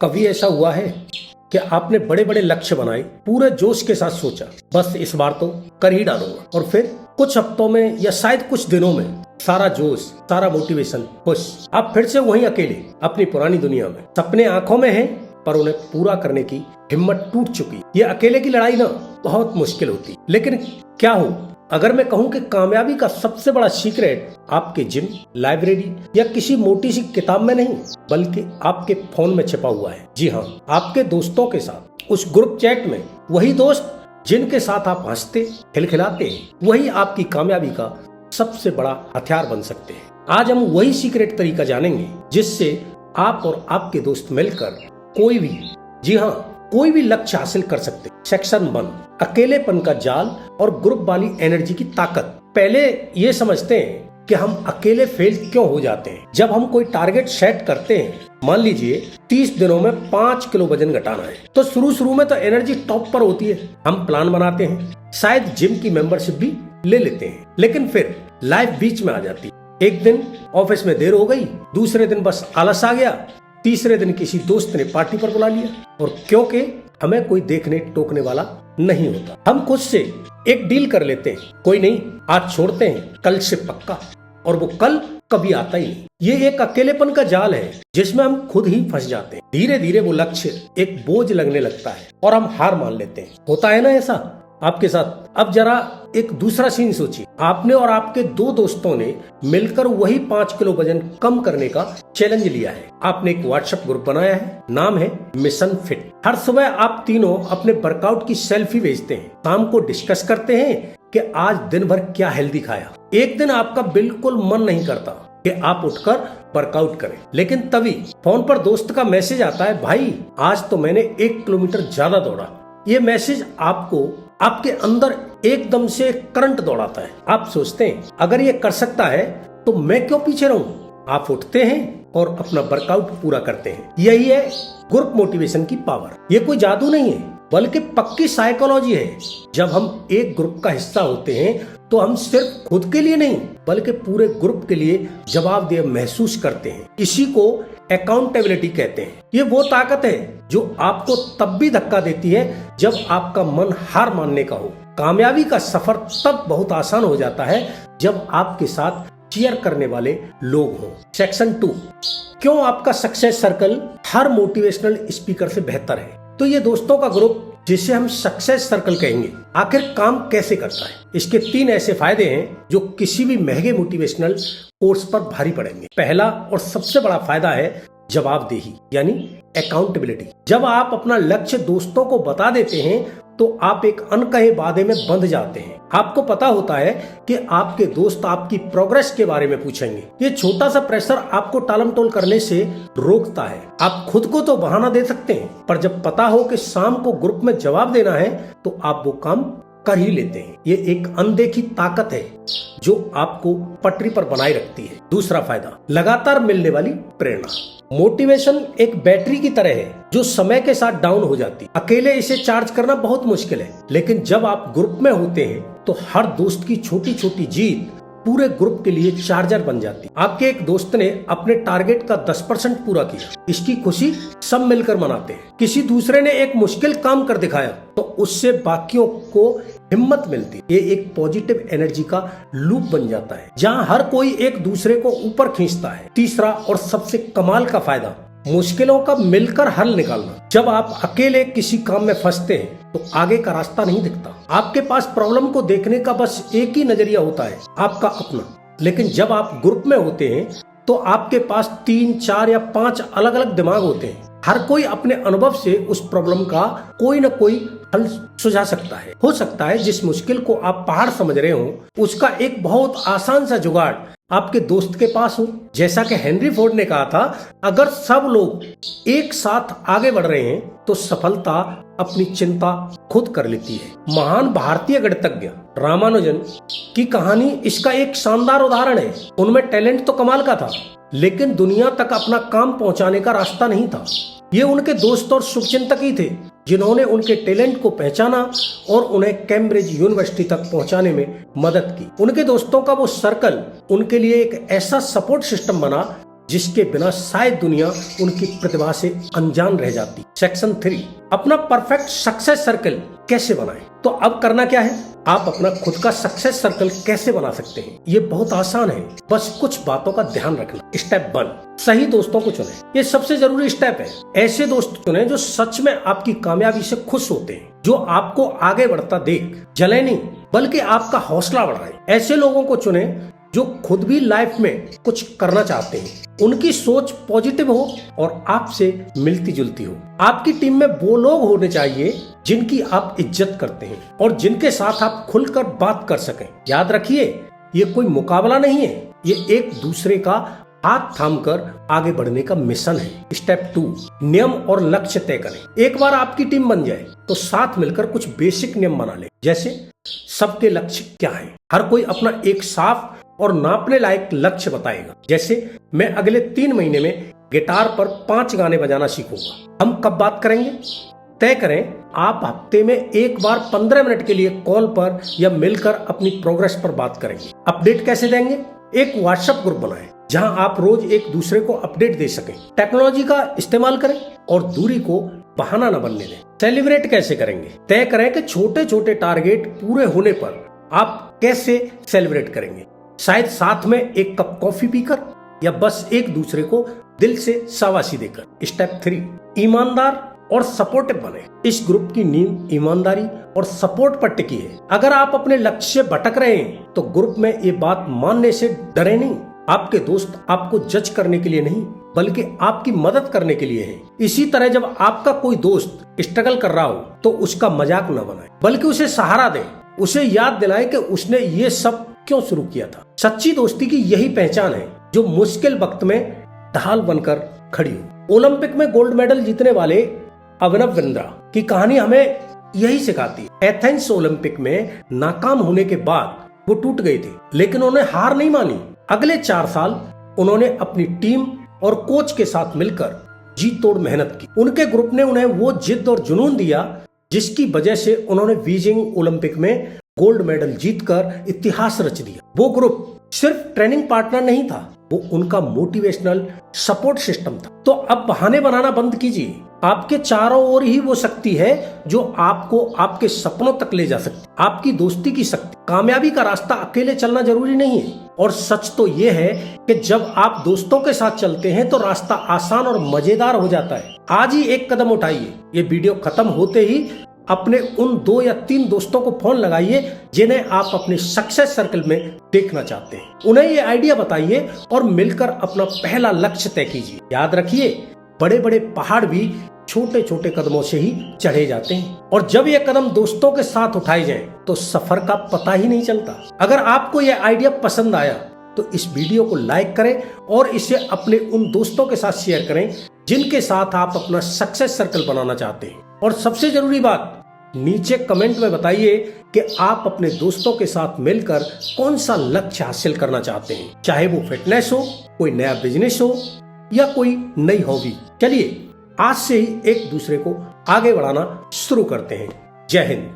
कभी ऐसा हुआ है कि आपने बड़े बड़े लक्ष्य बनाए, पूरे जोश के साथ सोचा बस इस बार तो कर ही डालूंगा, और फिर कुछ हफ्तों में या शायद कुछ दिनों में सारा जोश, सारा मोटिवेशन खुश, आप फिर से वहीं अकेले अपनी पुरानी दुनिया में। सपने आंखों में हैं पर उन्हें पूरा करने की हिम्मत टूट चुकी। ये अकेले की लड़ाई ना बहुत मुश्किल होती, लेकिन क्या हो अगर मैं कहूँ कि कामयाबी का सबसे बड़ा सीक्रेट आपके जिम, लाइब्रेरी या किसी मोटी सी किताब में नहीं, बल्कि आपके फोन में छिपा हुआ है। जी हाँ, आपके दोस्तों के साथ उस ग्रुप चैट में। वही दोस्त जिनके साथ आप हंसते खिलखिलाते हैं, वही आपकी कामयाबी का सबसे बड़ा हथियार बन सकते हैं। आज हम वही सीक्रेट तरीका जानेंगे जिससे आप और आपके दोस्त मिलकर कोई भी, जी हाँ, कोई भी लक्ष्य हासिल कर सकते। सेक्शन 1, अकेलेपन का जाल और ग्रुप वाली एनर्जी की ताकत। पहले ये समझते हैं कि हम अकेले फेल क्यों हो जाते हैं। जब हम कोई टारगेट सेट करते हैं, मान लीजिए 30 दिनों में 5 किलो वजन घटाना है, तो शुरू में तो एनर्जी टॉप पर होती है। हम प्लान बनाते हैं, शायद जिम की मेंबरशिप भी ले लेते हैं, लेकिन फिर लाइफ बीच में आ जाती है। एक दिन ऑफिस में देर हो गई, दूसरे दिन बस आलस आ गया, तीसरे दिन किसी दोस्त ने पार्टी पर बुला लिया, और क्योंकि हमें कोई देखने टोकने वाला नहीं होता, हम खुद से एक डील कर लेते हैं, कोई नहीं आज छोड़ते हैं, कल से पक्का, और वो कल कभी आता ही नहीं। ये एक अकेलेपन का जाल है जिसमें हम खुद ही फंस जाते हैं। धीरे धीरे वो लक्ष्य एक बोझ लगने लगता है और हम हार मान लेते हैं। होता है ना ऐसा आपके साथ? अब जरा एक दूसरा सीन सोचिए। आपने और आपके 2 दोस्तों ने मिलकर वही 5 किलो वजन कम करने का चैलेंज लिया है। आपने एक व्हाट्सएप ग्रुप बनाया है, नाम है मिशन फिट। हर सुबह आप तीनों अपने वर्कआउट की सेल्फी भेजते हैं, शाम को डिस्कस करते हैं कि आज दिन भर क्या हेल्दी खाया। एक दिन आपका बिल्कुल मन नहीं करता कि आप उठकर वर्कआउट करें, लेकिन तभी फोन पर दोस्त का मैसेज आता है, भाई आज तो मैंने 1 किलोमीटर ज्यादा दौड़ा। ये मैसेज आपको आपके अंदर एकदम से करंट दौड़ाता है। आप सोचते हैं अगर ये कर सकता है तो मैं क्यों पीछे रहूं। आप उठते हैं और अपना वर्कआउट पूरा करते हैं। यही है ग्रुप मोटिवेशन की पावर। ये कोई जादू नहीं है, बल्कि पक्की साइकोलॉजी है। जब हम एक ग्रुप का हिस्सा होते हैं तो हम सिर्फ खुद के लिए नहीं, बल्कि पूरे ग्रुप के लिए जवाबदेह महसूस करते हैं। इसी को अकाउंटेबिलिटी कहते हैं। ये वो ताकत है जो आपको तब भी धक्का देती है जब आपका मन हार मानने का हो। कामयाबी का सफर तब बहुत आसान हो जाता है जब आपके साथ चीयर करने वाले लोग हों। सेक्शन 2, क्यों आपका सक्सेस सर्कल हर मोटिवेशनल स्पीकर से बेहतर है? तो ये दोस्तों का ग्रुप जिसे हम सक्सेस सर्कल कहेंगे, आखिर काम कैसे करता है? इसके 3 ऐसे फायदे हैं जो किसी भी महंगे मोटिवेशनल कोर्स पर भारी पड़ेंगे। पहला और सबसे बड़ा फायदा है जवाबदेही, यानी अकाउंटेबिलिटी। जब आप अपना लक्ष्य दोस्तों को बता देते हैं तो आप एक अनकहे वादे में बंध जाते हैं। आपको पता होता है कि आपके दोस्त आपकी प्रोग्रेस के बारे में पूछेंगे। ये छोटा सा प्रेशर आपको टालमटोल करने से रोकता है। आप खुद को तो बहाना दे सकते हैं, पर जब पता हो कि शाम को ग्रुप में जवाब देना है तो आप वो काम कर ही लेते हैं। ये एक अनदेखी ताकत है जो आपको पटरी पर बनाए रखती है। दूसरा फायदा, लगातार मिलने वाली प्रेरणा। मोटिवेशन एक बैटरी की तरह है जो समय के साथ डाउन हो जाती है। अकेले इसे चार्ज करना बहुत मुश्किल है, लेकिन जब आप ग्रुप में होते हैं तो हर दोस्त की छोटी छोटी जीत पूरे ग्रुप के लिए चार्जर बन जाती। आपके एक दोस्त ने अपने टारगेट का 10% पूरा किया, इसकी खुशी सब मिलकर मनाते हैं। किसी दूसरे ने एक मुश्किल काम कर दिखाया तो उससे बाकियों को हिम्मत मिलती। ये एक पॉजिटिव एनर्जी का लूप बन जाता है जहां हर कोई एक दूसरे को ऊपर खींचता है। तीसरा और सबसे कमाल का फायदा, मुश्किलों का मिलकर हल निकालना। जब आप अकेले किसी काम में फंसते हैं तो आगे का रास्ता नहीं दिखता। आपके पास प्रॉब्लम को देखने का बस एक ही नजरिया होता है, आपका अपना। लेकिन जब आप ग्रुप में होते हैं तो आपके पास 3, 4 या 5 अलग अलग दिमाग होते हैं। हर कोई अपने अनुभव से उस प्रॉब्लम का कोई न कोई हल सुझा सकता है। हो सकता है जिस मुश्किल को आप पहाड़ समझ रहे हो उसका एक बहुत आसान सा जुगाड़ आपके दोस्त के पास हो। जैसा कि हेनरी फोर्ड ने कहा था, अगर सब लोग एक साथ आगे बढ़ रहे हैं तो सफलता अपनी चिंता खुद कर लेती है। महान भारतीय गणितज्ञ रामानुजन की कहानी इसका एक शानदार उदाहरण है। उनमें टैलेंट तो कमाल का था, लेकिन दुनिया तक अपना काम पहुंचाने का रास्ता नहीं था। ये उनके दोस्त और शुभचिंतक ही थे जिन्होंने उनके टैलेंट को पहचाना और उन्हें कैम्ब्रिज यूनिवर्सिटी तक पहुंचाने में मदद की। उनके दोस्तों का वो सर्कल उनके लिए एक ऐसा सपोर्ट सिस्टम बना जिसके बिना शायद दुनिया उनकी प्रतिभा से अनजान रह जाती। सेक्शन 3, अपना परफेक्ट सक्सेस सर्कल कैसे बनाएं। तो अब करना क्या है, आप अपना खुद का सक्सेस सर्कल कैसे बना सकते हैं। ये बहुत आसान है, बस कुछ बातों का ध्यान रखना। स्टेप 1, सही दोस्तों को चुनें। ये सबसे जरूरी स्टेप है। ऐसे दोस्त चुनें जो सच में आपकी कामयाबी से खुश होते हैं, जो आपको आगे बढ़ता देख जले नहीं बल्कि आपका हौसला बढ़ाए। ऐसे लोगों को चुनें जो खुद भी लाइफ में कुछ करना चाहते हैं, उनकी सोच पॉजिटिव हो और आपसे मिलती जुलती हो। आपकी टीम में वो लोग होने चाहिए जिनकी आप इज्जत करते हैं और जिनके साथ आप खुलकर बात कर सकें। याद रखिए, ये कोई मुकाबला नहीं है, ये एक दूसरे का हाथ थामकर आगे बढ़ने का मिशन है। स्टेप 2, नियम और लक्ष्य तय करें। एक बार आपकी टीम बन जाए तो साथ मिलकर कुछ बेसिक नियम बना लें। जैसे सबके लक्ष्य क्या है, हर कोई अपना एक साफ और नापने लायक लक्ष्य बताएगा। जैसे मैं अगले 3 महीने में गिटार पर 5 गाने बजाना सीखूंगा। हम कब बात करेंगे, तय करें। आप हफ्ते में एक बार 15 मिनट के लिए कॉल पर या मिलकर अपनी प्रोग्रेस पर बात करेंगे। अपडेट कैसे देंगे, एक व्हाट्सएप ग्रुप बनाएं जहां आप रोज एक दूसरे को अपडेट दे सकें। टेक्नोलॉजी का इस्तेमाल करें और दूरी को बहाना न बनने दें। सेलिब्रेट कैसे करेंगे, तय करें कि छोटे छोटे टारगेट पूरे होने पर आप कैसे सेलिब्रेट करेंगे। शायद साथ में एक कप कॉफी पीकर या बस एक दूसरे को दिल से शाबाशी देकर। स्टेप 3, ईमानदार और सपोर्टिव बने। इस ग्रुप की नींव ईमानदारी और सपोर्ट पर टिकी है। अगर आप अपने लक्ष्य से भटक रहे हैं तो ग्रुप में ये बात मानने से डरे नहीं। आपके दोस्त आपको जज करने के लिए नहीं बल्कि आपकी मदद करने के लिए है। इसी तरह जब आपका कोई दोस्त स्ट्रगल कर रहा हो तो उसका मजाक न बनाए बल्कि उसे सहारा दे। उसे याद दिलाए कि उसने ये सब क्यों शुरू किया था। सच्ची दोस्ती की यही पहचान है जो मुश्किल वक्त में ढाल बनकर खड़ी हो। ओलंपिक में गोल्ड मेडल जीतने वाले अभिनव बिंद्रा की कहानी हमें यही सिखाती है। एथेंस ओलंपिक में नाकाम होने के बाद वो टूट गए थे, लेकिन उन्होंने हार नहीं मानी। अगले 4 साल उन्होंने अपनी टीम और कोच के साथ मिलकर जी तोड़ मेहनत की। उनके ग्रुप ने उन्हें वो जिद और जुनून दिया जिसकी वजह से उन्होंने बीजिंग ओलंपिक में गोल्ड मेडल जीतकर इतिहास रच दिया। वो ग्रुप सिर्फ ट्रेनिंग पार्टनर नहीं था, वो उनका मोटिवेशनल सपोर्ट सिस्टम था। तो अब बहाने बनाना बंद कीजिए। आपके चारों ओर ही वो शक्ति है जो आपको आपके सपनों तक ले जा सकती। आपकी दोस्ती की शक्ति। कामयाबी का रास्ता अकेले चलना जरूरी नहीं है और सच तो ये है कि जब आप दोस्तों के साथ चलते हैं तो रास्ता आसान और मजेदार हो जाता है। आज ही एक कदम उठाइए। ये वीडियो खत्म होते ही अपने उन 2 या 3 दोस्तों को फोन लगाइए जिन्हें आप अपने सक्सेस सर्कल में देखना चाहते हैं। उन्हें ये आइडिया बताइए और मिलकर अपना पहला लक्ष्य तय कीजिए। याद रखिए, बड़े बड़े पहाड़ भी छोटे छोटे कदमों से ही चढ़े जाते हैं और जब ये कदम दोस्तों के साथ उठाए जाएं तो सफर का पता ही नहीं चलता। अगर आपको यह आइडिया पसंद आया तो इस वीडियो को लाइक करें और इसे अपने उन दोस्तों के साथ शेयर करें जिनके साथ आप अपना सक्सेस सर्कल बनाना चाहते हैं। और सबसे जरूरी बात, नीचे कमेंट में बताइए कि आप अपने दोस्तों के साथ मिलकर कौन सा लक्ष्य हासिल करना चाहते हैं, चाहे वो फिटनेस हो, कोई नया बिजनेस हो या कोई नई हॉबी। चलिए आज से ही एक दूसरे को आगे बढ़ाना शुरू करते हैं। जय हिंद।